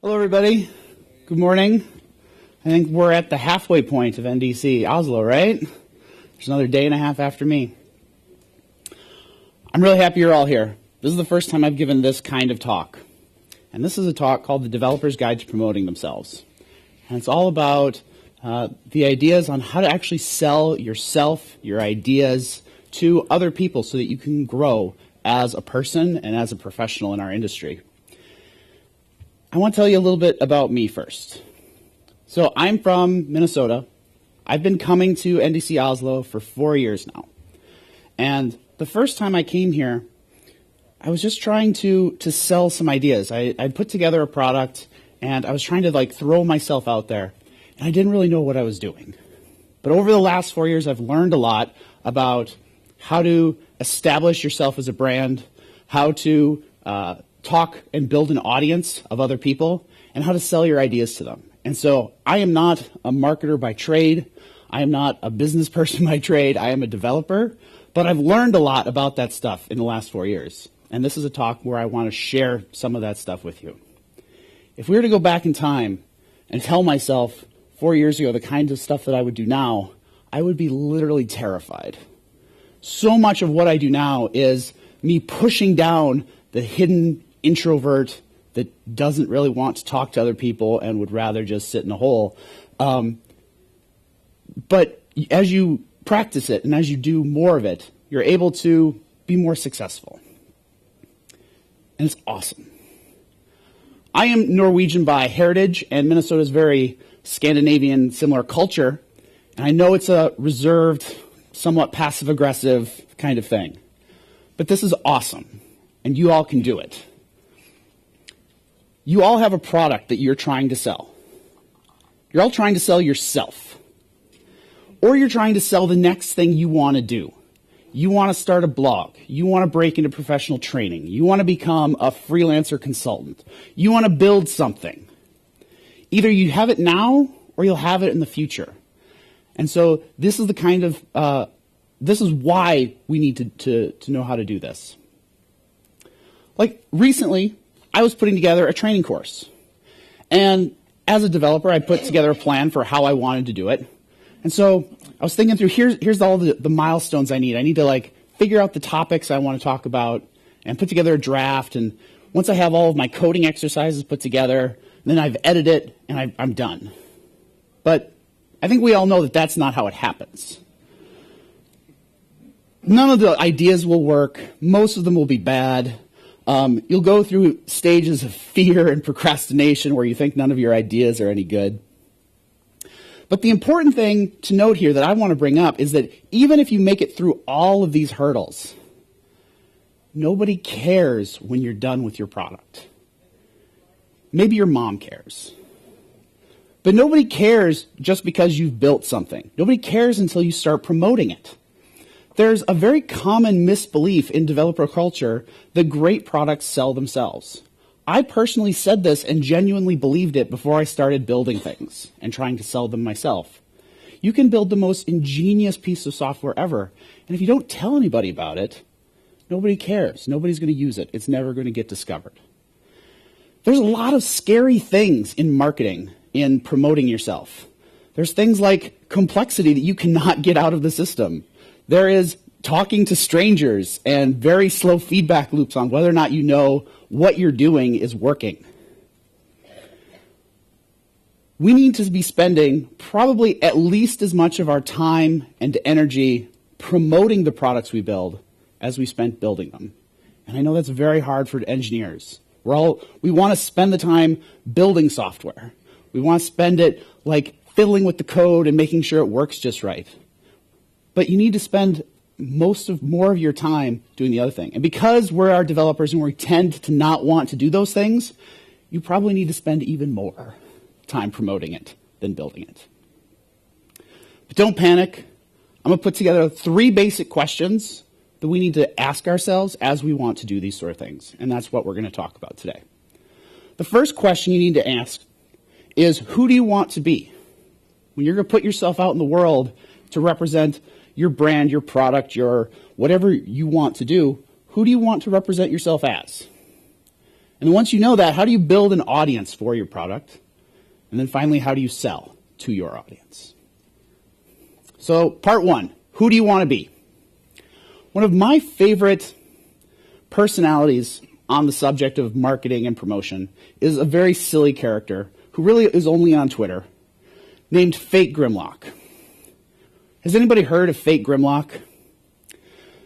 Hello, everybody. Good morning. I think we're at the halfway point of NDC Oslo, right? There's another day and a half after me. I'm really happy you're all here. This is the first time I've given this kind of talk. And this is a talk called The Developer's Guide to Promoting Themselves. And it's all about the ideas on how to actually sell yourself, your ideas, to other people so that you can grow as a person and as a professional in our industry. I want to tell you a little bit about me first. So I'm from Minnesota. I've been coming to NDC Oslo for 4 years now. And the first time I came here, I was just trying to sell some ideas. I'd put together a product, and I was trying to throw myself out there, and I didn't really know what I was doing. But over the last 4 years, I've learned a lot about how to establish yourself as a brand, how to talk and build an audience of other people, and how to sell your ideas to them. And so I am not a marketer by trade. I am not a business person by trade. I am a developer. But I've learned a lot about that stuff in the last 4 years. And this is a talk where I want to share some of that stuff with you. If we were to go back in time and tell myself 4 years ago the kinds of stuff that I would do now, I would be literally terrified. So much of what I do now is me pushing down the hidden introvert that doesn't really want to talk to other people and would rather just sit in a hole. But as you practice it and as you do more of it, you're able to be more successful. And it's awesome. I am Norwegian by heritage, and Minnesota's very Scandinavian, similar culture. And I know it's a reserved, somewhat passive-aggressive kind of thing. But this is awesome, and you all can do it. You all have a product that you're trying to sell. You're all trying to sell yourself. Or you're trying to sell the next thing you want to do. You want to start a blog. You want to break into professional training. You want to become a freelancer consultant. You want to build something. Either you have it now or you'll have it in the future. And so this is the kind of, this is why we need to know how to do this. Like recently, I was putting together a training course. And as a developer, I put together a plan for how I wanted to do it. And so I was thinking through, here's all the milestones I need. I need to figure out the topics I want to talk about and put together a draft. And once I have all of my coding exercises put together, then I've edited it and I'm done. But I think we all know that that's not how it happens. None of the ideas will work. Most of them will be bad. You'll go through stages of fear and procrastination where you think none of your ideas are any good. But the important thing to note here that I want to bring up is that even if you make it through all of these hurdles, nobody cares when you're done with your product. Maybe your mom cares. But nobody cares just because you've built something. Nobody cares until you start promoting it. There's a very common misbelief in developer culture that great products sell themselves. I personally said this and genuinely believed it before I started building things and trying to sell them myself. You can build the most ingenious piece of software ever, and if you don't tell anybody about it, nobody cares. Nobody's going to use it. It's never going to get discovered. There's a lot of scary things in marketing, in promoting yourself. There's things like complexity that you cannot get out of the system. There is talking to strangers and very slow feedback loops on whether or not you know what you're doing is working. We need to be spending probably at least as much of our time and energy promoting the products we build as we spent building them. And I know that's very hard for engineers. We want to spend the time building software. We want to spend it fiddling with the code and making sure it works just right. But you need to spend more of your time doing the other thing. And because we're our developers and we tend to not want to do those things, you probably need to spend even more time promoting it than building it. But don't panic. I'm going to put together 3 basic questions that we need to ask ourselves as we want to do these sort of things. And that's what we're going to talk about today. The first question you need to ask is, who do you want to be? When you're going to put yourself out in the world to represent your brand, your product, your whatever you want to do, who do you want to represent yourself as? And once you know that, how do you build an audience for your product? And then finally, how do you sell to your audience? So part one, who do you want to be? One of my favorite personalities on the subject of marketing and promotion is a very silly character who really is only on Twitter, named Fake Grimlock. Has anybody heard of Fake Grimlock?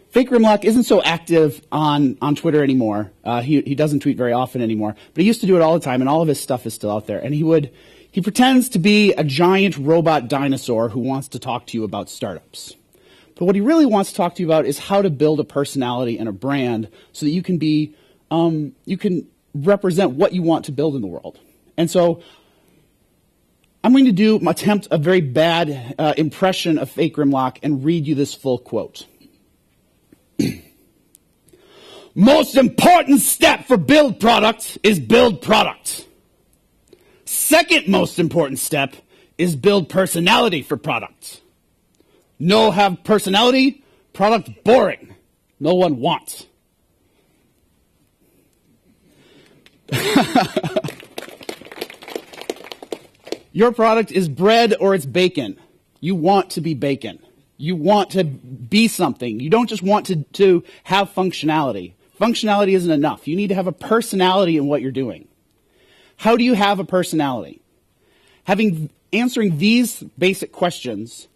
Fake Grimlock isn't so active on Twitter anymore. He doesn't tweet very often anymore, but he used to do it all the time, and all of his stuff is still out there. And he pretends to be a giant robot dinosaur who wants to talk to you about startups. But what he really wants to talk to you about is how to build a personality and a brand so that you can represent what you want to build in the world. And so I'm going to attempt a very bad impression of Fake Grimlock and read you this full quote. Most important step for build product is build product. Second most important step is build personality for product. No have personality, product boring. No one wants. Your product is bread or it's bacon. You want to be bacon. You want to be something. You don't just want to have functionality. Functionality isn't enough. You need to have a personality in what you're doing. How do you have a personality? Answering these basic questions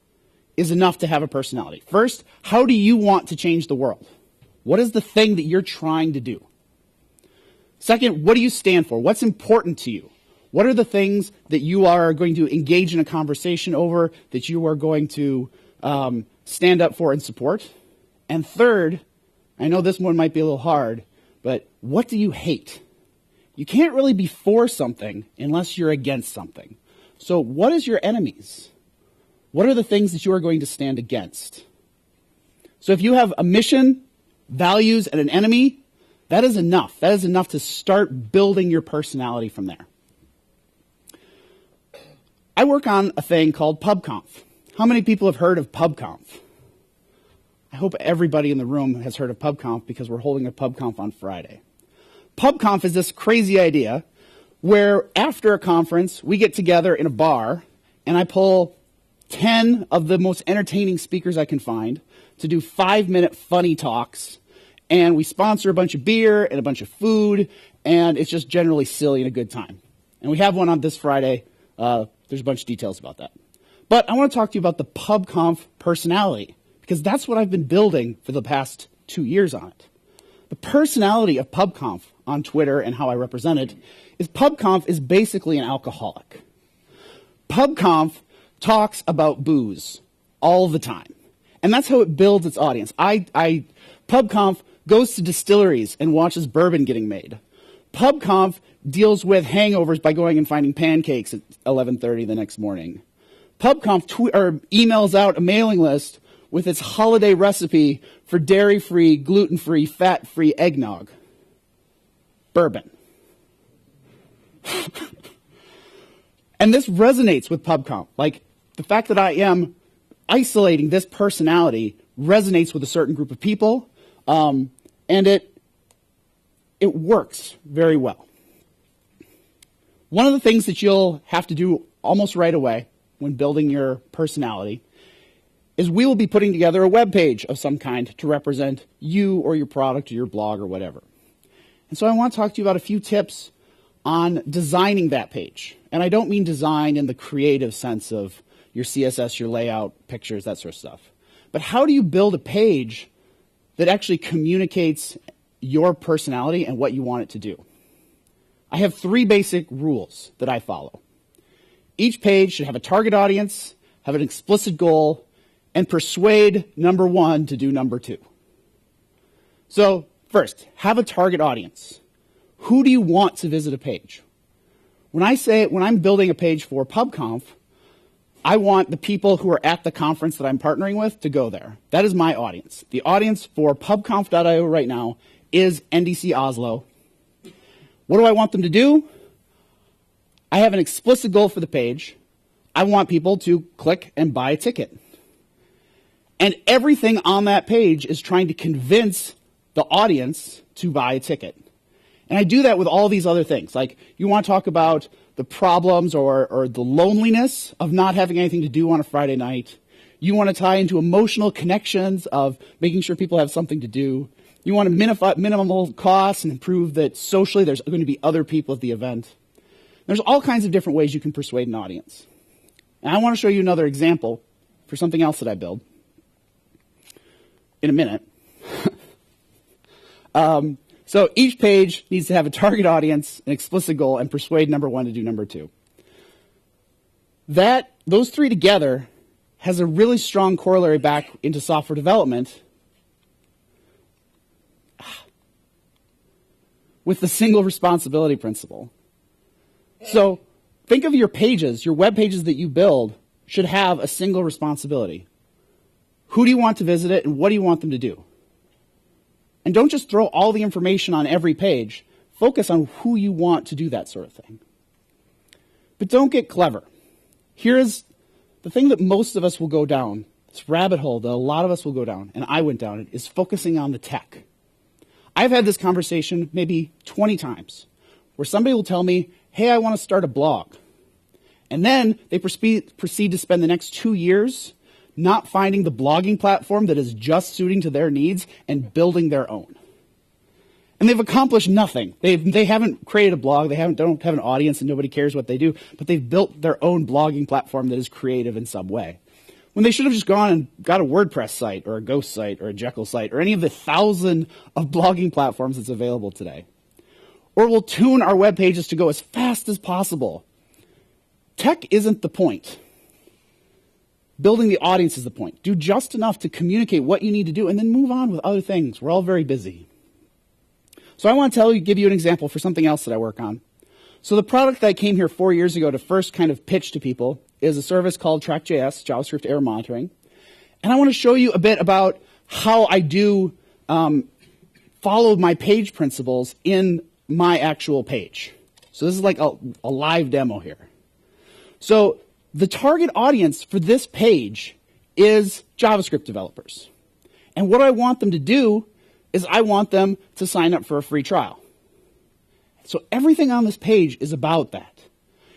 is enough to have a personality. First, how do you want to change the world? What is the thing that you're trying to do? Second, what do you stand for? What's important to you? What are the things that you are going to engage in a conversation over, that you are going to stand up for and support? And third, I know this one might be a little hard, but what do you hate? You can't really be for something unless you're against something. So what is your enemies? What are the things that you are going to stand against? So if you have a mission, values, and an enemy, that is enough. That is enough to start building your personality from there. I work on a thing called PubConf. How many people have heard of PubConf? I hope everybody in the room has heard of PubConf because we're holding a PubConf on Friday. PubConf is this crazy idea where after a conference, we get together in a bar and I pull 10 of the most entertaining speakers I can find to do 5-minute funny talks. And we sponsor a bunch of beer and a bunch of food, and it's just generally silly and a good time. And we have one on this Friday. There's a bunch of details about that. But I want to talk to you about the PubConf personality, because that's what I've been building for the past 2 years on it. The personality of PubConf on Twitter and how I represent it is PubConf is basically an alcoholic. PubConf talks about booze all the time. And that's how it builds its audience. PubConf goes to distilleries and watches bourbon getting made. PubConf deals with hangovers by going and finding pancakes at 11:30 the next morning. PubConf emails out a mailing list with its holiday recipe for dairy-free, gluten-free, fat-free eggnog. Bourbon. And this resonates with PubConf. Like, the fact that I am isolating this personality resonates with a certain group of people, and it works very well. One of the things that you'll have to do almost right away when building your personality is we will be putting together a web page of some kind to represent you or your product or your blog or whatever. And so I want to talk to you about a few tips on designing that page. And I don't mean design in the creative sense of your CSS, your layout, pictures, that sort of stuff. But how do you build a page that actually communicates your personality and what you want it to do? I have 3 basic rules that I follow. Each page should have a target audience, have an explicit goal, and persuade number 1 to do number 2. So first, have a target audience. Who do you want to visit a page? When I'm building a page for PubConf, I want the people who are at the conference that I'm partnering with to go there. That is my audience. The audience for pubconf.io right now is NDC Oslo. What do I want them to do? I have an explicit goal for the page. I want people to click and buy a ticket. And everything on that page is trying to convince the audience to buy a ticket. And I do that with all these other things. Like, you want to talk about the problems or the loneliness of not having anything to do on a Friday night. You want to tie into emotional connections of making sure people have something to do. You want to minimal costs and improve that socially there's going to be other people at the event. There's all kinds of different ways you can persuade an audience. And I want to show you another example for something else that I build in a minute. So each page needs to have a target audience, an explicit goal, and persuade number one to do number two. Those three together has a really strong corollary back into software development with the single responsibility principle. So think of your pages, your web pages that you build should have a single responsibility. Who do you want to visit it, and what do you want them to do? And don't just throw all the information on every page. Focus on who you want to do that sort of thing. But don't get clever. Here's the thing that most of us will go down, this rabbit hole that a lot of us will go down, and I went down it, is focusing on the tech. I've had this conversation maybe 20 times where somebody will tell me, hey, I want to start a blog. And then they proceed to spend the next 2 years not finding the blogging platform that is just suiting to their needs and building their own. And they've accomplished nothing. They haven't created a blog, don't have an audience, and nobody cares what they do, but they've built their own blogging platform that is creative in some way. When they should have just gone and got a WordPress site or a Ghost site or a Jekyll site or any of the 1,000 of blogging platforms that's available today. Or we'll tune our web pages to go as fast as possible. Tech isn't the point. Building the audience is the point. Do just enough to communicate what you need to do and then move on with other things. We're all very busy. So I want to give you an example for something else that I work on. So the product that I came here 4 years ago to first kind of pitch to people is a service called Track.js, JavaScript Error Monitoring. And I want to show you a bit about how I do follow my page principles in my actual page. So this is like a live demo here. So the target audience for this page is JavaScript developers. And what I want them to do is I want them to sign up for a free trial. So everything on this page is about that.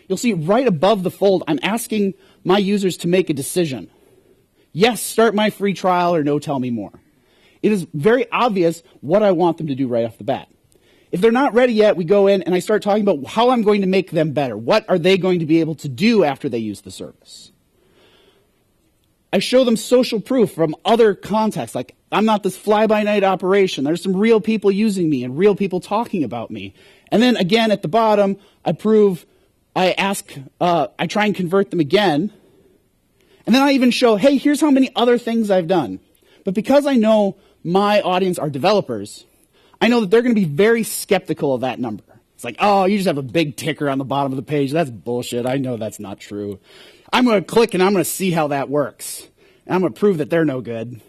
You'll see right above the fold, I'm asking my users to make a decision. Yes, start my free trial, or no, tell me more. It is very obvious what I want them to do right off the bat. If they're not ready yet, we go in and I start talking about how I'm going to make them better. What are they going to be able to do after they use the service? I show them social proof from other contexts, like I'm not this fly-by-night operation. There's some real people using me and real people talking about me. And then again at the bottom, I try and convert them again. And then I even show, hey, here's how many other things I've done. But because I know my audience are developers, I know that they're going to be very skeptical of that number. It's like, oh, you just have a big ticker on the bottom of the page. That's bullshit. I know that's not true. I'm going to click and I'm going to see how that works. And I'm going to prove that they're no good.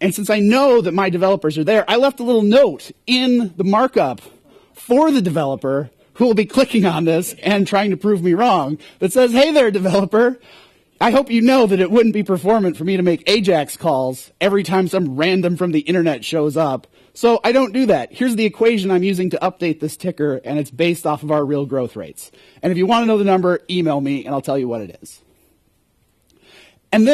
And since I know that my developers are there, I left a little note in the markup for the developer who will be clicking on this and trying to prove me wrong that says, hey there, developer. I hope you know that it wouldn't be performant for me to make AJAX calls every time some random from the internet shows up. So I don't do that. Here's the equation I'm using to update this ticker, and it's based off of our real growth rates. And if you want to know the number, email me, and I'll tell you what it is. And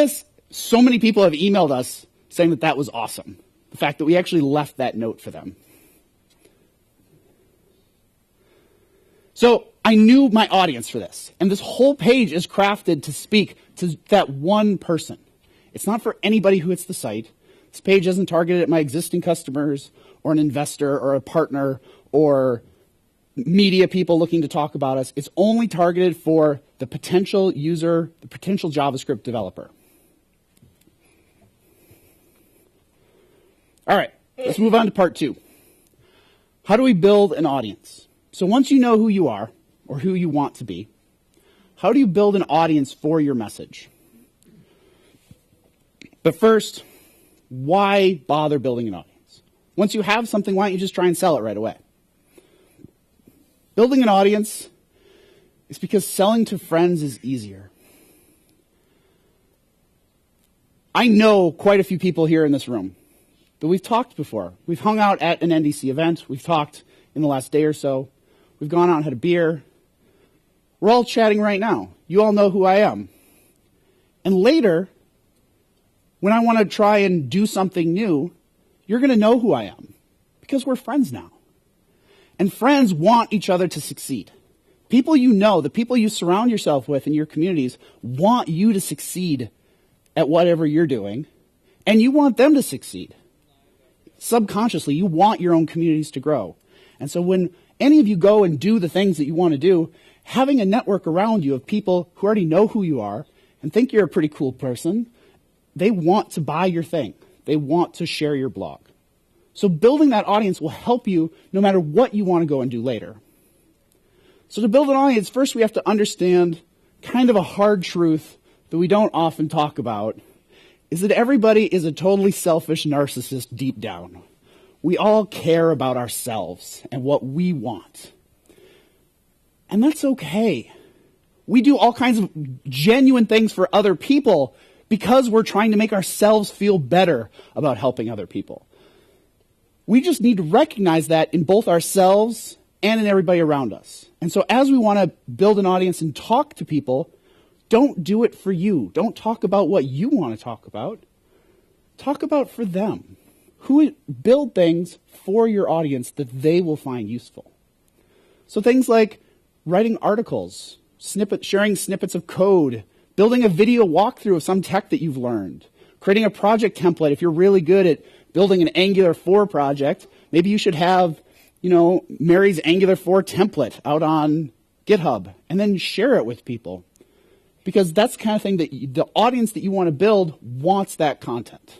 so many people have emailed us saying that was awesome. The fact that we actually left that note for them. So I knew my audience for this. And this whole page is crafted to speak to that one person. It's not for anybody who hits the site. This page isn't targeted at my existing customers or an investor or a partner or media people looking to talk about us. It's only targeted for the potential user, the potential JavaScript developer. All right, let's move on to part 2. How do we build an audience? So once you know who you are or who you want to be, how do you build an audience for your message? But first, why bother building an audience? Once you have something, why don't you just try and sell it right away? Building an audience is because selling to friends is easier. I know quite a few people here in this room. But we've talked before. We've hung out at an NDC event. We've talked in the last day or so. We've gone out and had a beer. We're all chatting right now. You all know who I am. And later, when I want to try and do something new, you're going to know who I am because we're friends now. And friends want each other to succeed. People you know, the people you surround yourself with in your communities, want you to succeed at whatever you're doing, and you want them to succeed. Subconsciously, you want your own communities to grow. And so when any of you go and do the things that you want to do, having a network around you of people who already know who you are and think you're a pretty cool person, they want to buy your thing. They want to share your blog. So building that audience will help you no matter what you want to go and do later. So to build an audience, first we have to understand kind of a hard truth that we don't often talk about, is that everybody is a totally selfish narcissist deep down. We all care about ourselves and what we want. And that's okay. We do all kinds of genuine things for other people because we're trying to make ourselves feel better about helping other people. We just need to recognize that in both ourselves and in everybody around us. And so as we want to build an audience and talk to people, don't do it for you. Don't talk about what you want to talk about. Talk about for them. Build things for your audience that they will find useful. So things like writing articles, sharing snippets of code, building a video walkthrough of some tech that you've learned, creating a project template. If you're really good at building an Angular 4 project, maybe you should have, Mary's Angular 4 template out on GitHub and then share it with people. Because that's the kind of thing that the audience that you want to build wants that content.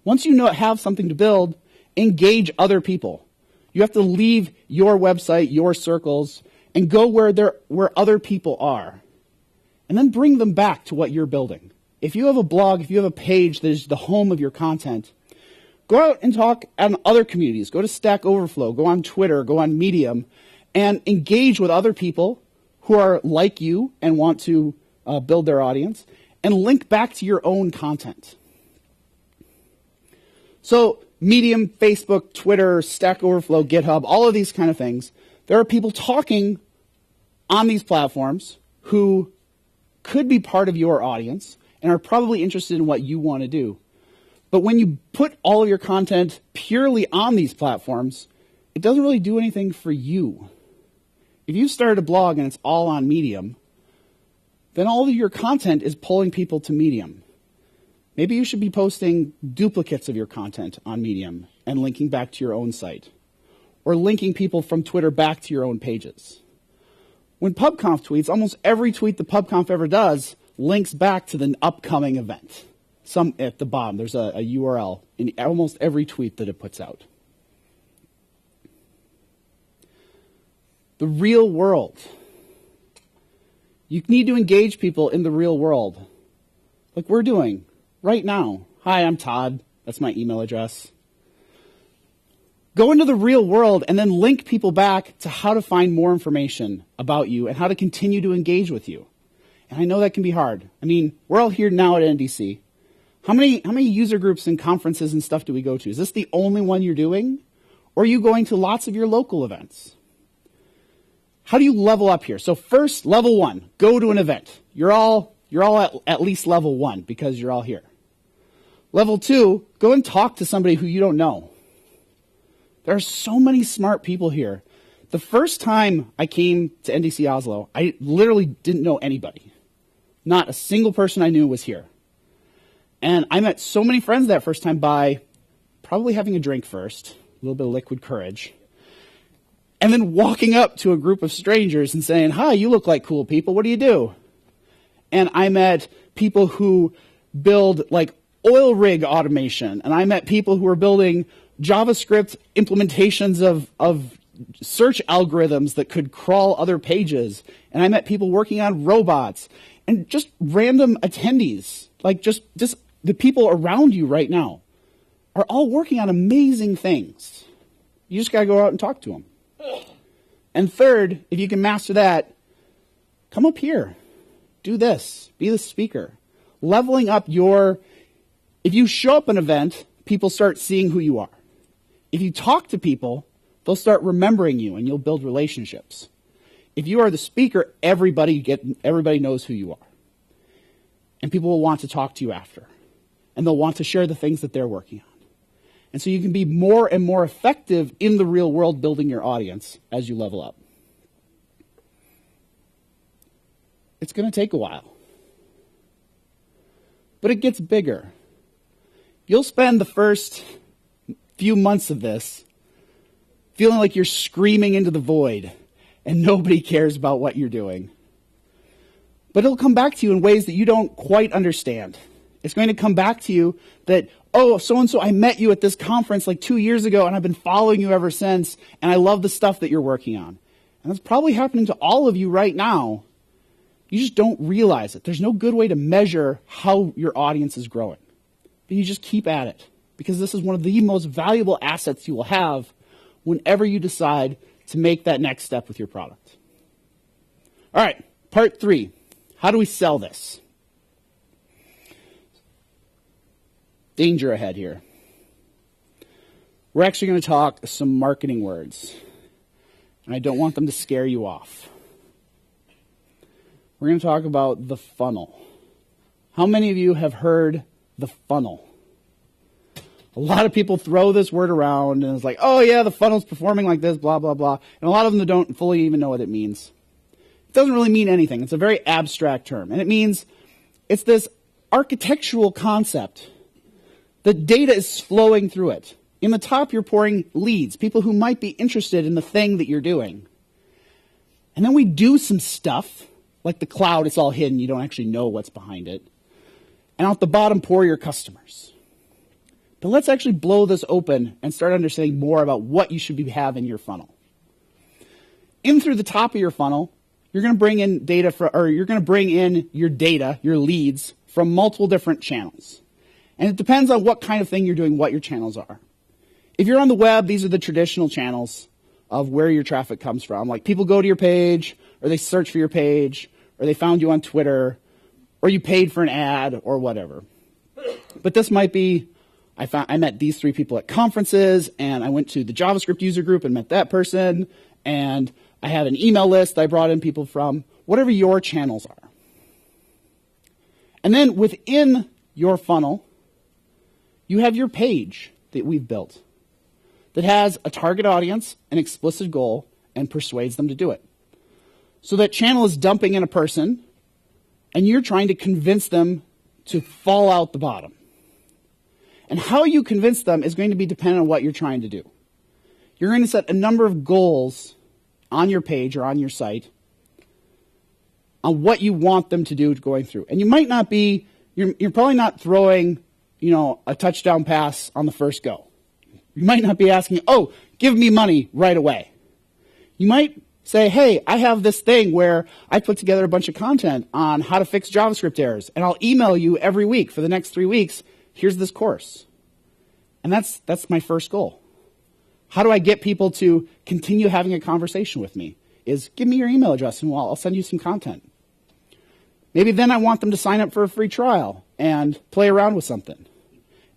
Once you have something to build, engage other people. You have to leave your website, your circles, and go where other people are. And then bring them back to what you're building. If you have a blog, if you have a page that is the home of your content, go out and talk on other communities. Go to Stack Overflow, go on Twitter, go on Medium, and engage with other people who are like you and want to build their audience, and link back to your own content. So Medium, Facebook, Twitter, Stack Overflow, GitHub, all of these kind of things, there are people talking on these platforms who could be part of your audience and are probably interested in what you want to do. But when you put all of your content purely on these platforms, it doesn't really do anything for you. If you started a blog and it's all on Medium, then all of your content is pulling people to Medium. Maybe you should be posting duplicates of your content on Medium and linking back to your own site, or linking people from Twitter back to your own pages. When PubConf tweets, almost every tweet that PubConf ever does links back to the upcoming event. At the bottom, there's a URL in almost every tweet that it puts out. The real world. You need to engage people in the real world, like we're doing right now. Hi, I'm Todd. That's my email address. Go into the real world and then link people back to how to find more information about you and how to continue to engage with you. And I know that can be hard. I mean, we're all here now at NDC. How many user groups and conferences and stuff do we go to? Is this the only one you're doing? Or are you going to lots of your local events? How do you level up here? So first, level 1, go to an event. You're all at least level 1 because you're all here. Level 2, go and talk to somebody who you don't know. There are so many smart people here. The first time I came to NDC Oslo, I literally didn't know anybody. Not a single person I knew was here. And I met so many friends that first time by probably having a drink first, a little bit of liquid courage, and then walking up to a group of strangers and saying, hi, you look like cool people. What do you do? And I met people who build like oil rig automation. And I met people who are building JavaScript implementations of search algorithms that could crawl other pages. And I met people working on robots and just random attendees, like just the people around you right now are all working on amazing things. You just got to go out and talk to them. And third, if you can master that, come up here. Do this. Be the speaker. Leveling up your If you show up at an event, people start seeing who you are. If you talk to people, they'll start remembering you and you'll build relationships. If you are the speaker, everybody knows who you are. And people will want to talk to you after. And they'll want to share the things that they're working on. And so you can be more and more effective in the real world building your audience as you level up. It's going to take a while. But it gets bigger. You'll spend the first few months of this feeling like you're screaming into the void and nobody cares about what you're doing. But it'll come back to you in ways that you don't quite understand. It's going to come back to you that, oh, so-and-so, I met you at this conference like 2 years ago, and I've been following you ever since, and I love the stuff that you're working on. And that's probably happening to all of you right now. You just don't realize it. There's no good way to measure how your audience is growing. But you just keep at it, because this is one of the most valuable assets you will have whenever you decide to make that next step with your product. All right, part 3. How do we sell this? Danger ahead here. We're actually going to talk some marketing words, and I don't want them to scare you off. We're going to talk about the funnel. How many of you have heard the funnel? A lot of people throw this word around, and it's like, oh yeah, the funnel's performing like this, blah, blah, blah. And a lot of them don't fully even know what it means. It doesn't really mean anything. It's a very abstract term, and it means it's this architectural concept. The data is flowing through it. In the top, you're pouring leads, people who might be interested in the thing that you're doing. And then we do some stuff, like the cloud, it's all hidden, you don't actually know what's behind it. And out the bottom, pour your customers. But let's actually blow this open and start understanding more about what you should have in your funnel. In through the top of your funnel, you're going to bring in your data, your leads, from multiple different channels. And it depends on what kind of thing you're doing, what your channels are. If you're on the web, these are the traditional channels of where your traffic comes from. Like people go to your page, or they search for your page, or they found you on Twitter, or you paid for an ad, or whatever. But this might be, I met these 3 people at conferences, and I went to the JavaScript user group and met that person, and I had an email list I brought in people from, whatever your channels are. And then within your funnel, you have your page that we've built that has a target audience, an explicit goal, and persuades them to do it. So that channel is dumping in a person, and you're trying to convince them to fall out the bottom. And how you convince them is going to be dependent on what you're trying to do. You're going to set a number of goals on your page or on your site on what you want them to do going through. And you might not be, you're probably not throwing, a touchdown pass on the first go. You might not be asking, oh, give me money right away. You might say, hey, I have this thing where I put together a bunch of content on how to fix JavaScript errors, and I'll email you every week for the next 3 weeks. Here's this course. And that's my first goal. How do I get people to continue having a conversation with me? Is give me your email address and I'll send you some content. Maybe then I want them to sign up for a free trial and play around with something.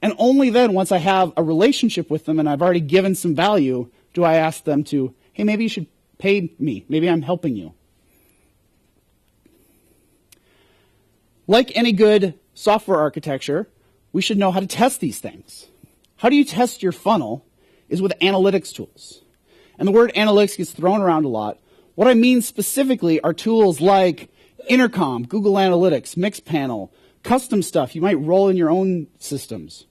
And only then, once I have a relationship with them and I've already given some value, do I ask them to, hey, maybe you should pay me. Maybe I'm helping you. Like any good software architecture, we should know how to test these things. How do you test your funnel is with analytics tools. And the word analytics gets thrown around a lot. What I mean specifically are tools like Intercom, Google Analytics, Mixpanel, custom stuff you might roll in your own systems.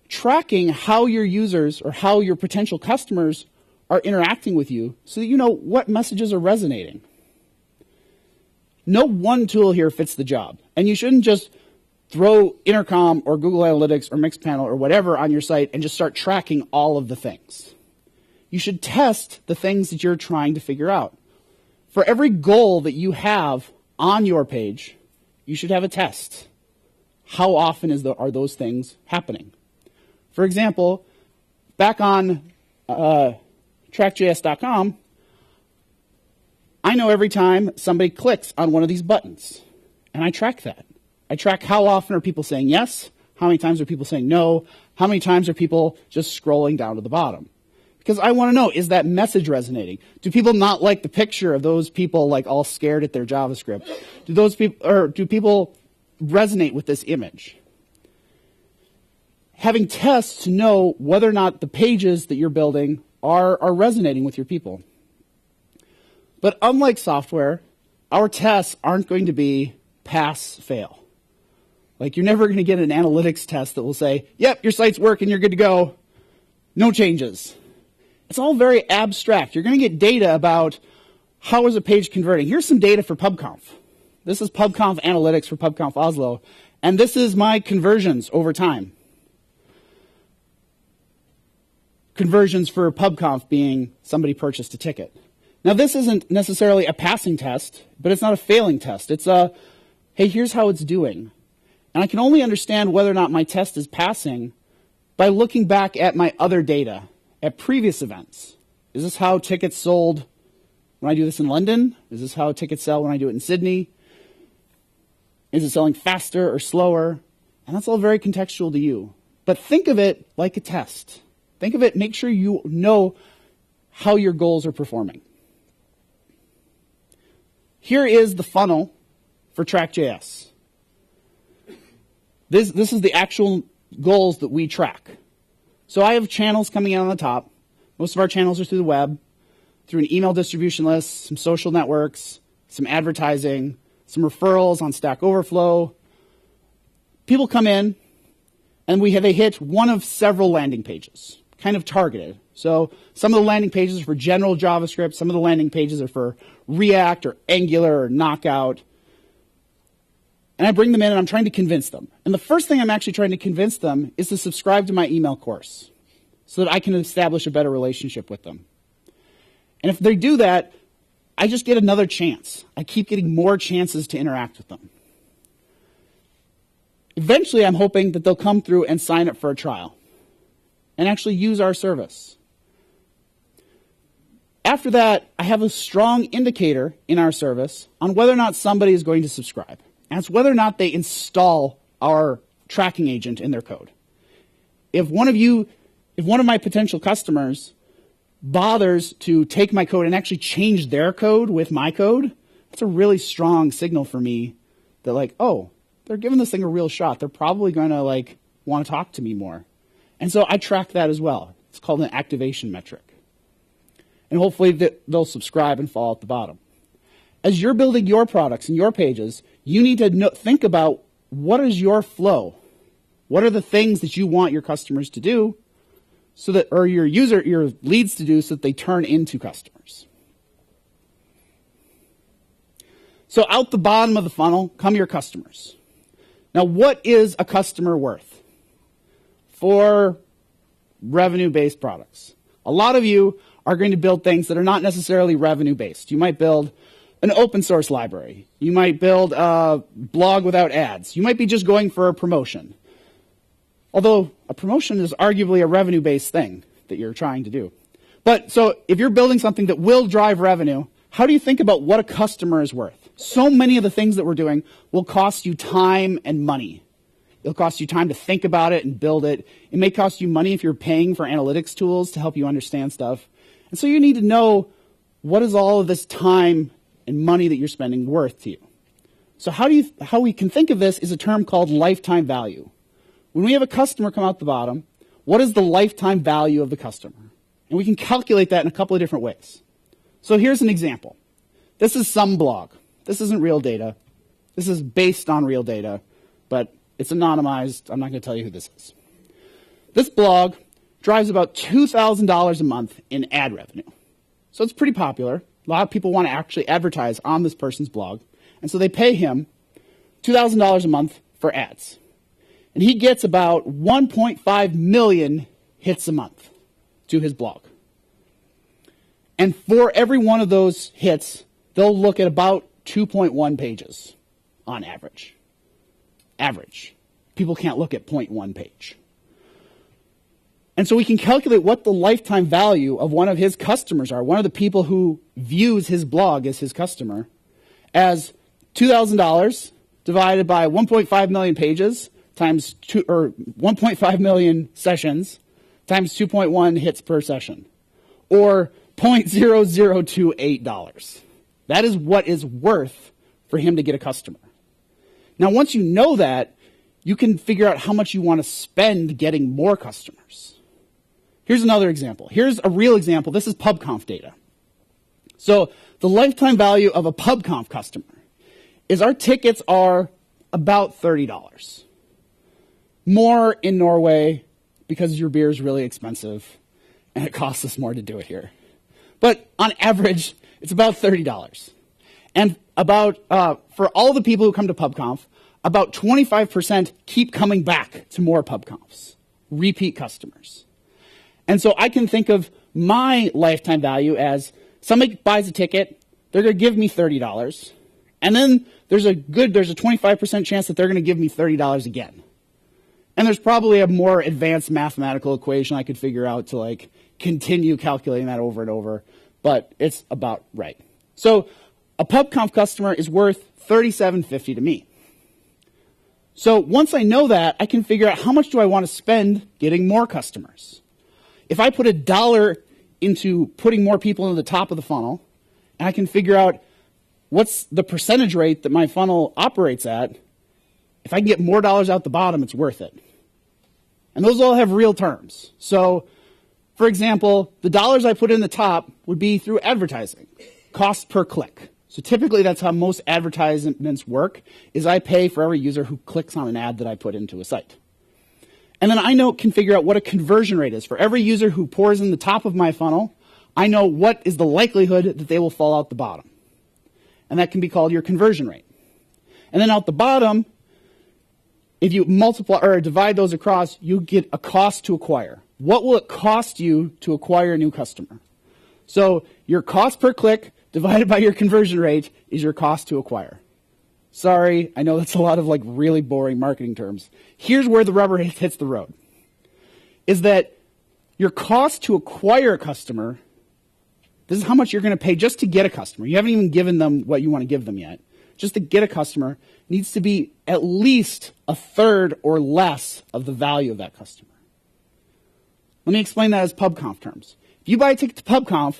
Tracking how your users or how your potential customers are interacting with you so that you know what messages are resonating. No one tool here fits the job. And you shouldn't just throw Intercom or Google Analytics or Mixpanel or whatever on your site and just start tracking all of the things. You should test the things that you're trying to figure out. For every goal that you have on your page, you should have a test. How often are those things happening? For example, back on trackjs.com, I know every time somebody clicks on one of these buttons, and I track that. I track how often are people saying yes, How many times are people saying no? How many times are people just scrolling down to the bottom? Because I want to know, is that message resonating? Do people not like the picture of those people like all scared at their JavaScript? Do people resonate with this image? Having tests to know whether or not the pages that you're building are resonating with your people. But unlike software, our tests aren't going to be pass, fail. Like, you're never going to get an analytics test that will say, yep, your site's working, you're good to go, no changes. It's all very abstract. You're going to get data about how is a page converting. Here's some data for PubConf. This is PubConf analytics for PubConf Oslo, and this is my conversions over time. Conversions for PubConf being somebody purchased a ticket. Now, this isn't necessarily a passing test, but it's not a failing test. It's a, hey, here's how it's doing. And I can only understand whether or not my test is passing by looking back at my other data, at previous events. Is this how tickets sold when I do this in London? Is this how tickets sell when I do it in Sydney? Is it selling faster or slower? And that's all very contextual to you. But think of it like a test. Think of it, make sure you know how your goals are performing. Here is the funnel for Track.js. This is the actual goals that we track. So I have channels coming in on the top. Most of our channels are through the web, through an email distribution list, some social networks, some advertising, some referrals on Stack Overflow. People come in, and they hit one of several landing pages, kind of targeted. So some of the landing pages are for general JavaScript. Some of the landing pages are for React or Angular or Knockout. And I bring them in and I'm trying to convince them. And the first thing I'm actually trying to convince them is to subscribe to my email course so that I can establish a better relationship with them. And if they do that, I just get another chance. I keep getting more chances to interact with them. Eventually, I'm hoping that they'll come through and sign up for a trial and actually use our service. After that, I have a strong indicator in our service on whether or not somebody is going to subscribe. And it's whether or not they install our tracking agent in their code. If one of my potential customers bothers to take my code and actually change their code with my code, that's a really strong signal for me that, like, oh, they're giving this thing a real shot. They're probably going to want to talk to me more. And so I track that as well. It's called an activation metric. And hopefully they'll subscribe and fall at the bottom. As you're building your products and your pages, you need to think about what is your flow. What are the things that you want your customers to do or your leads to do so that they turn into customers. So out the bottom of the funnel come your customers. Now, what is a customer worth for revenue-based products? A lot of you are going to build things that are not necessarily revenue-based. You might build an open source library. You might build a blog without ads. You might be just going for a promotion. Although a promotion is arguably a revenue-based thing that you're trying to do. But so if you're building something that will drive revenue, how do you think about what a customer is worth? So many of the things that we're doing will cost you time and money. It'll cost you time to think about it and build it. It may cost you money if you're paying for analytics tools to help you understand stuff. And so you need to know, what is all of this time and money that you're spending worth to you? So how we can think of this is a term called lifetime value. When we have a customer come out the bottom, what is the lifetime value of the customer? And we can calculate that in a couple of different ways. So here's an example. This is some blog. This isn't real data. This is based on real data, but it's anonymized. I'm not going to tell you who this is. This blog drives about $2,000 a month in ad revenue. So it's pretty popular. A lot of people want to actually advertise on this person's blog. And so they pay him $2,000 a month for ads. And he gets about 1.5 million hits a month to his blog. And for every one of those hits, they'll look at about 2.1 pages on average. Average. People can't look at 0.1 page. And so we can calculate what the lifetime value of one of his customers are, one of the people who views his blog as his customer, as $2,000 divided by 1.5 million pages times 1.5 million sessions times 2.1 hits per session, or $0.0028. That is what is worth for him to get a customer. Now, once you know that, you can figure out how much you want to spend getting more customers. Here's another example. Here's a real example. This is PubConf data. So the lifetime value of a PubConf customer is our tickets are about $30. More in Norway because your beer is really expensive and it costs us more to do it here. But on average, it's about $30. And about for all the people who come to PubConf, about 25% keep coming back to more PubConfs, repeat customers. And so I can think of my lifetime value as somebody buys a ticket, they're going to give me $30, and then there's a 25% chance that they're going to give me $30 again. And there's probably a more advanced mathematical equation I could figure out to like continue calculating that over and over, but it's about right. So a PubConf customer is worth $37.50 to me. So once I know that, I can figure out how much do I want to spend getting more customers. If I put $1 into putting more people in the top of the funnel, and I can figure out what's the percentage rate that my funnel operates at, if I can get more dollars out the bottom, it's worth it. And those all have real terms. So, for example, the dollars I put in the top would be through advertising, cost per click. So typically that's how most advertisements work, is I pay for every user who clicks on an ad that I put into a site. And then I can figure out what a conversion rate is. For every user who pours in the top of my funnel, I know what is the likelihood that they will fall out the bottom. And that can be called your conversion rate. And then out the bottom, if you multiply or divide those across, you get a cost to acquire. What will it cost you to acquire a new customer? So your cost per click divided by your conversion rate is your cost to acquire. Sorry, I know that's a lot of like really boring marketing terms. Here's where the rubber hits the road. Is that your cost to acquire a customer, this is how much you're going to pay just to get a customer. You haven't even given them what you want to give them yet. Just to get a customer needs to be at least a third or less of the value of that customer. Let me explain that as PubConf terms. If you buy a ticket to PubConf,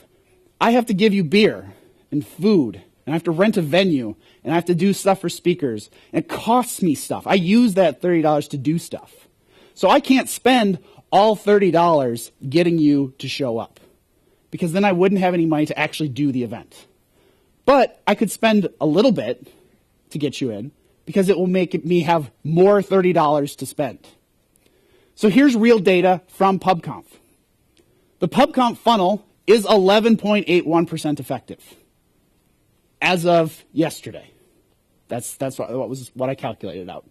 I have to give you beer and food, and I have to rent a venue, and I have to do stuff for speakers, and it costs me stuff. I use that $30 to do stuff. So I can't spend all $30 getting you to show up, because then I wouldn't have any money to actually do the event. But I could spend a little bit to get you in, because it will make me have more $30 to spend. So here's real data from PubConf. The PubConf funnel is 11.81% effective as of yesterday. That's what I calculated out.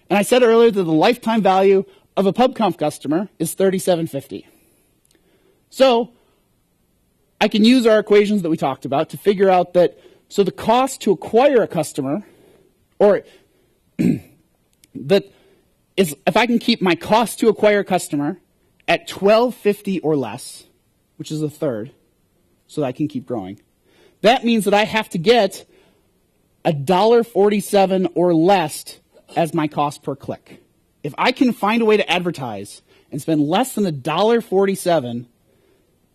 And I said earlier that the lifetime value of a PubConf customer is $37.50. So I can use our equations that we talked about to figure out that, so the cost to acquire a customer, or that is, if I can keep my cost to acquire a customer at $12.50 or less, which is a third, so that I can keep growing, that means that I have to get $1.47 or less as my cost per click. If I can find a way to advertise and spend less than $1.47,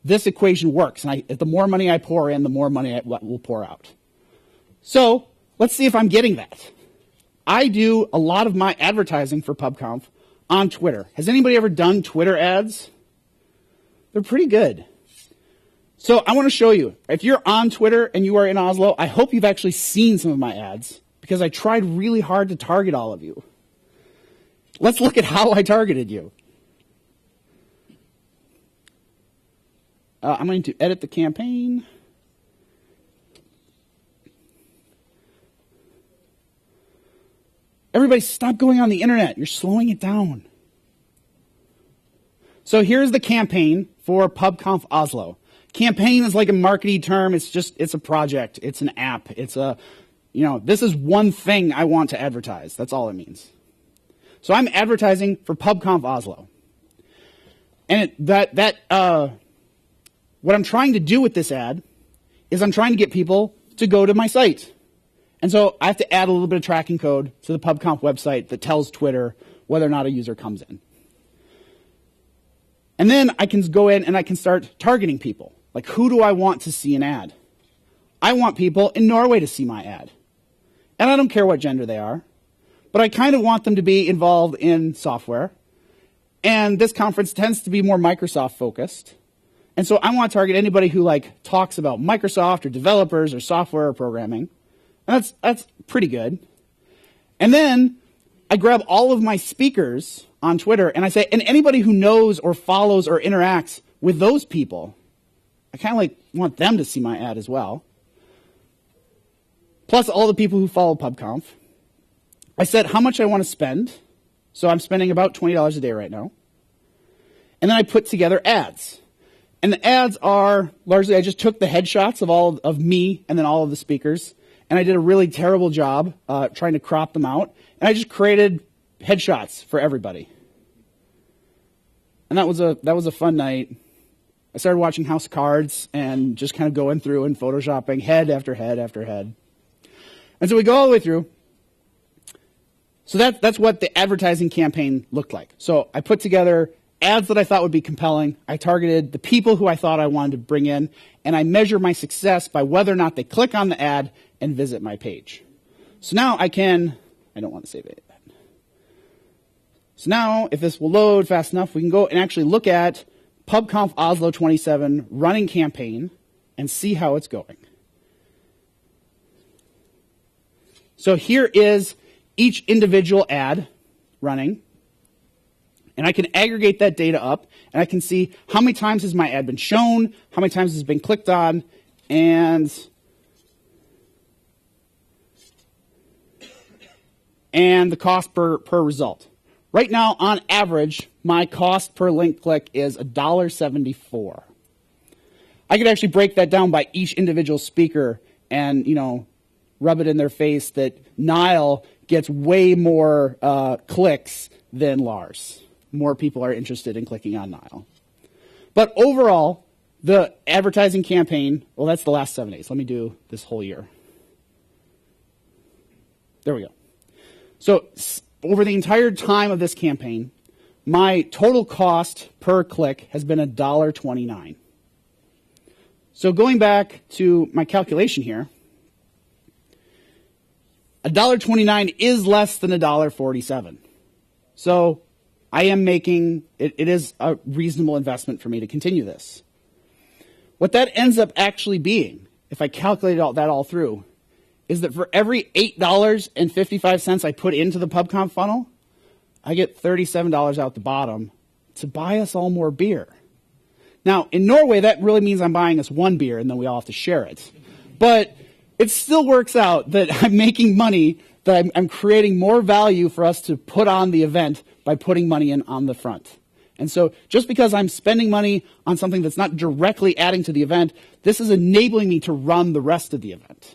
this equation works. And the more money I pour in, the more money I will pour out. So let's see if I'm getting that. I do a lot of my advertising for PubConf on Twitter. Has anybody ever done Twitter ads? They're pretty good. So I want to show you. If you're on Twitter and you are in Oslo, I hope you've actually seen some of my ads, because I tried really hard to target all of you. Let's look at how I targeted you. I'm going to edit the campaign. Everybody stop going on the internet. You're slowing it down. So here's the campaign for PubConf Oslo. Campaign is like a marketing term. It's a project. It's an app. This is one thing I want to advertise. That's all it means. So I'm advertising for PubConf Oslo. And what I'm trying to do with this ad is I'm trying to get people to go to my site. And so I have to add a little bit of tracking code to the PubConf website that tells Twitter whether or not a user comes in. And then I can go in and I can start targeting people. Like, who do I want to see an ad? I want people in Norway to see my ad. And I don't care what gender they are, but I kind of want them to be involved in software. And this conference tends to be more Microsoft focused. And so I want to target anybody who like talks about Microsoft or developers or software or programming. And that's pretty good. And then I grab all of my speakers on Twitter and I say, and anybody who knows or follows or interacts with those people, I kind of like want them to see my ad as well. Plus all the people who follow PubConf. I said how much I want to spend. So I'm spending about $20 a day right now. And then I put together ads. And the ads are largely, I just took the headshots of all of me and then all of the speakers. And I did a really terrible job trying to crop them out. And I just created headshots for everybody. And that was a fun night. I started watching House of Cards and just kind of going through and photoshopping head after head after head. And so we go all the way through. So that's what the advertising campaign looked like. So I put together ads that I thought would be compelling. I targeted the people who I thought I wanted to bring in, and I measure my success by whether or not they click on the ad and visit my page. So now I don't want to save it. So now, if this will load fast enough, we can go and actually look at PubConf Oslo 27 running campaign and see how it's going. So here is each individual ad running. And I can aggregate that data up, and I can see how many times has my ad been shown, how many times has it been clicked on, and the cost per result. Right now, on average, my cost per link click is $1.74. I could actually break that down by each individual speaker and, rub it in their face that Niall gets way more clicks than Lars. More people are interested in clicking on Niall. But overall, the advertising campaign, well, that's the last 7 days. Let me do this whole year. There we go. So over the entire time of this campaign, my total cost per click has been $1.29. So going back to my calculation here, $1.29 is less than $1.47. So I am making, it is a reasonable investment for me to continue this. What that ends up actually being, if I calculate that all through, is that for every $8.55 I put into the PubConf funnel, I get $37 out the bottom to buy us all more beer. Now, in Norway, that really means I'm buying us one beer and then we all have to share it. But it still works out that I'm making money, that I'm creating more value for us to put on the event by putting money in on the front. And so just because I'm spending money on something that's not directly adding to the event, this is enabling me to run the rest of the event.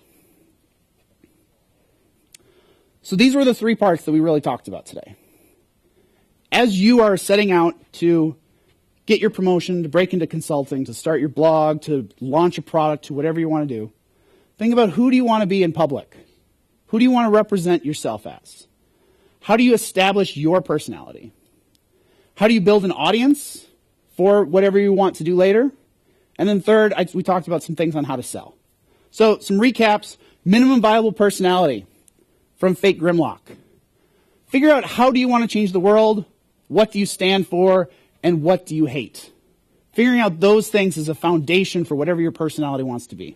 So these were the three parts that we really talked about today. As you are setting out to get your promotion, to break into consulting, to start your blog, to launch a product, to whatever you want to do, think about who do you want to be in public? Who do you want to represent yourself as? How do you establish your personality? How do you build an audience for whatever you want to do later? And then third, we talked about some things on how to sell. So some recaps: minimum viable personality from Fake Grimlock. Figure out how do you want to change the world, what do you stand for, and what do you hate. Figuring out those things is a foundation for whatever your personality wants to be.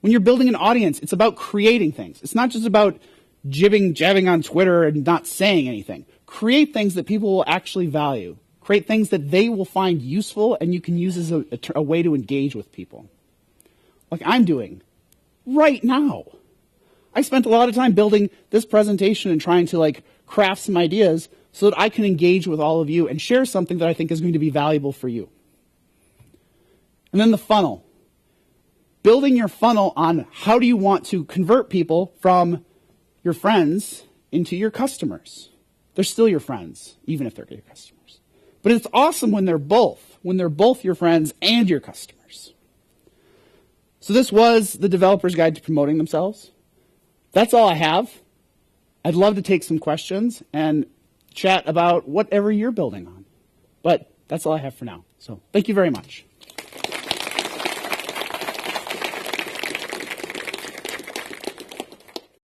When you're building an audience, it's about creating things. It's not just about jabbing on Twitter and not saying anything. Create things that people will actually value. Create things that they will find useful and you can use as a way to engage with people. Like I'm doing right now. I spent a lot of time building this presentation and trying to craft some ideas so that I can engage with all of you and share something that I think is going to be valuable for you. And then the funnel. Building your funnel on how do you want to convert people from your friends into your customers. They're still your friends, even if they're your customers. But it's awesome when they're both your friends and your customers. So this was the Developer's Guide to Promoting Themselves. That's all I have. I'd love to take some questions, and chat about whatever you're building on. But that's all I have for now. So thank you very much.